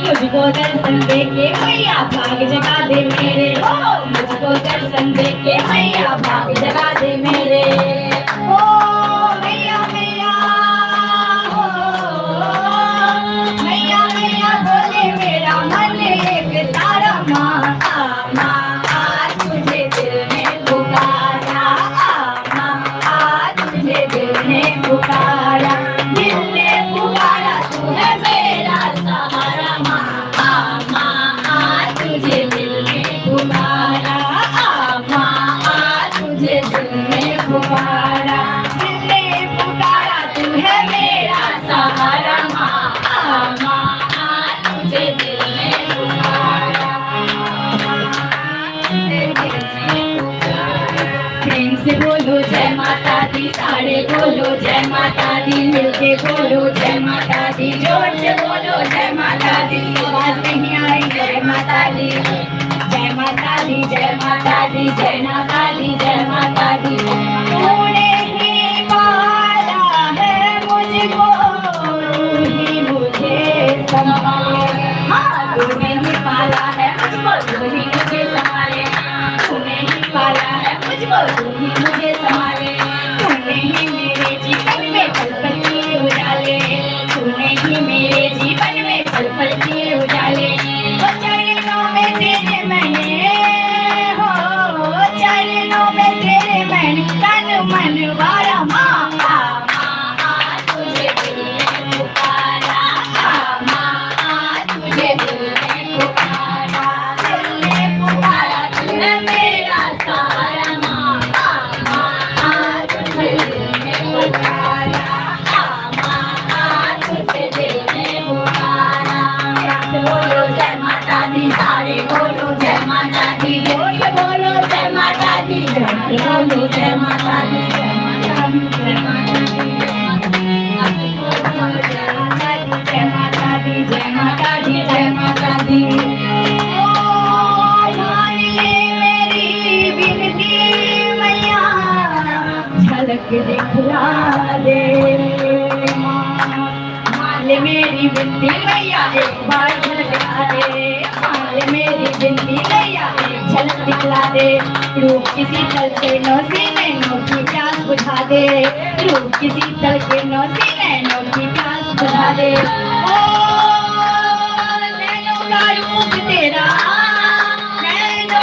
मुझको दर्शन देके मैया भाग जगा दे मेरे, मुझको दर्शन देके मैया भाग जगा दे मेरे। ओ मैया मैया, हो मैया मैया बोले मेरा मन एक तारा, माँ माँ तुझे दिल ने पुकारा, माँ तुझे दिल ने पुकारा, दिल ने पुकारा तू है मेरा सहारा, तुझे दिल में पुकारा, माँ तुझे दिल में पुकारा, दिल ने पुकारा तू है मेरा सहारा, माँ तुझे दिल में पुकारा। प्रेम से बोलो जय माता दी, सारे बोलो जय माता दी, मिलके बोलो जय माता दी, जोर से बोलो जय माता दी, आवाज नहीं आई जय माता दी, जय माता दी, जय माता दी, जय माता दी, जय माता दी। तूने ही पाला है मुझको, तू ही मुझे संभाले, हाँ तूने ही पाला है मुझको, तू ही मुझे संभाले, तूने ही पाला है मुझको, तू ही मुझे संभाले, तूने ही मेरे जीवन में पल पल किए उजाले, तूने ही मेरे जीवन में पल पल किए उजाले। वो चरणों में तेरे मैंने, हो चरणों में तेरे मैंने तन मन वारा, माँ तुझे दिल ने पुकारा, माँ तुझे दिल ने पुकारा, दिल ने पुकारा तू है मेरा सहारा, माँ तुझे दिल ने पुकारा, माँ तुझे दिल ने पुकारा। बोलो जय माता दी, सारे बोलो जय माता दी, बोलो जय माता दी, बोलो जय माता दी, जय माता दी, जय माता दी, जय माता दी, जय माता दी। ओ मान ले मेरी विनती मैया, झलक दिखला दे, मान ले मेरी विनती मैया, एक बार झलक दिखला दे, मान ले मेरी विनती मैया, एक झलक दिखला दे, रूप किसी तल के नौसी नैनों की प्यास बुझा दे, रूप किसी तल के नौसी नैनों की प्यास बुझा दे। ओ नैनों का रूप तेरा, नैनों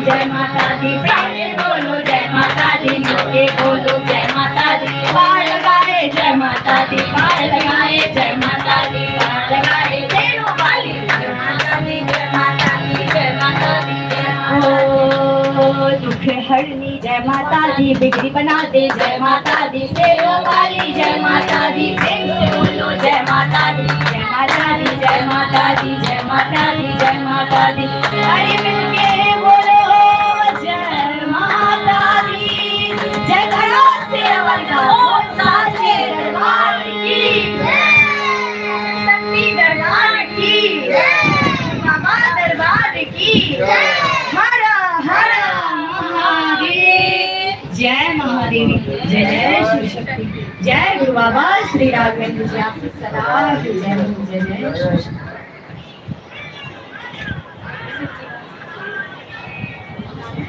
जय माता दी सारे बोलो जय माता दी मिलके बोलो जय माता दी पार लगाए जय माता दी पार लगाए जय माता दी पार लगाए तेरो वाली जय माता दी जय माता दी जय माता दी जय माता दी दुख हरनी जय माता दी बिगड़ी बना दे जय माता दी तेरो वाली जय माता दी प्रेम से बोलो जय माता दी जय माता दी जय माता दी जय माता दी जय माता दी अरे मिलके बोलो जय माता दी जय करो से अवलगा साचे दरबार की जय शक्ति दरबार की जय बाबा दरबार की जय हर हर महादेव जय महादेवी जय जय शिव शक्ति जय गुरु बाबा श्री राघवेंद्र जी आपकी सदा जय जय शिव शक्ति।